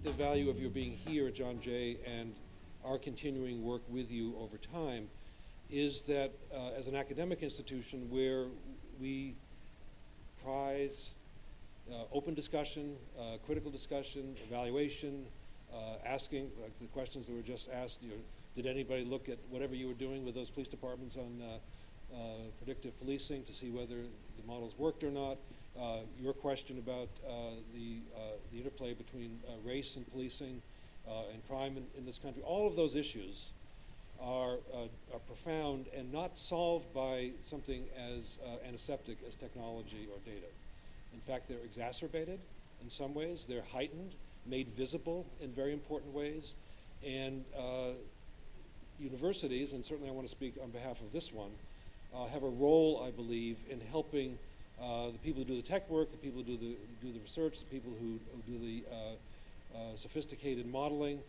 the value of your being here at John Jay and our continuing work with you over time is that as an academic institution where we prize open discussion, critical discussion, evaluation, asking like the questions that were just asked, did anybody look at whatever you were doing with those police departments on predictive policing to see whether the models worked or not? Your question about the interplay between race and policing and crime in this country. All of those issues are profound and not solved by something as antiseptic as technology or data. In fact, they're exacerbated in some ways. They're heightened, made visible in very important ways. And universities, and certainly I want to speak on behalf of this one, have a role, I believe, in helping the people who do the tech work, the people who do the research, the people who do the sophisticated modeling,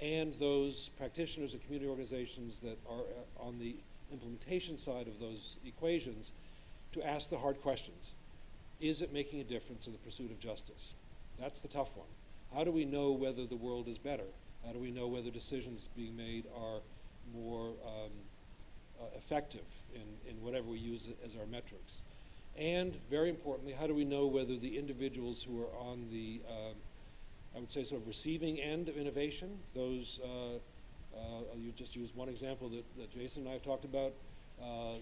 and those practitioners and community organizations that are on the implementation side of those equations to ask the hard questions. Is it making a difference in the pursuit of justice? That's the tough one. How do we know whether the world is better? How do we know whether decisions being made are more effective in whatever we use as our metrics? And very importantly, how do we know whether the individuals who are on the, I would say, sort of receiving end of innovation, those, you just used one example that Jason and I have talked about,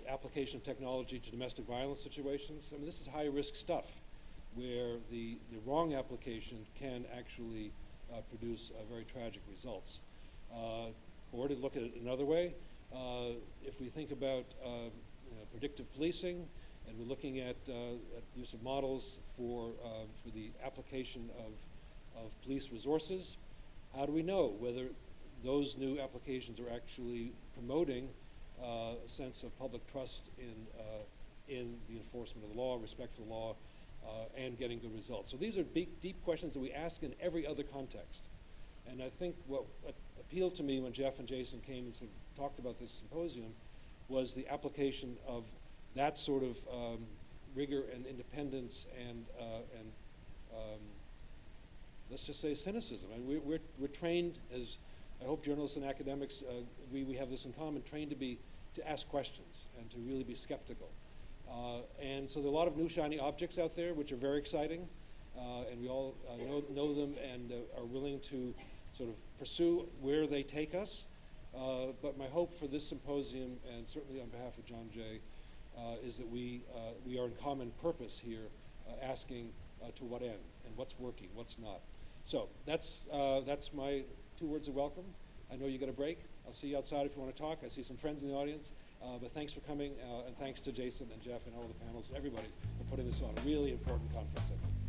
application of technology to domestic violence situations. I mean, this is high-risk stuff where the wrong application can actually produce very tragic results. Or to look at it another way, if we think about predictive policing, and we're looking at use of models for the application of police resources, how do we know whether those new applications are actually promoting a sense of public trust in the enforcement of the law, respect for the law, and getting good results? So these are deep questions that we ask in every other context. And I think what appealed to me when Jeff and Jason came and sort of talked about this symposium was the application of that sort of rigor and independence and let's just say cynicism. And we're trained, as I hope journalists and academics agree we have this in common, trained to ask questions and to really be skeptical. And so there are a lot of new shiny objects out there which are very exciting, and we all know them and are willing to sort of pursue where they take us. But my hope for this symposium, and certainly on behalf of John Jay, is that we are in common purpose here, asking to what end and what's working, what's not. So that's my 2 words of welcome. I know you got a break. I'll see you outside if you want to talk. I see some friends in the audience. But thanks for coming, and thanks to Jason and Jeff and all the panels and everybody for putting this on. A really important conference, I think.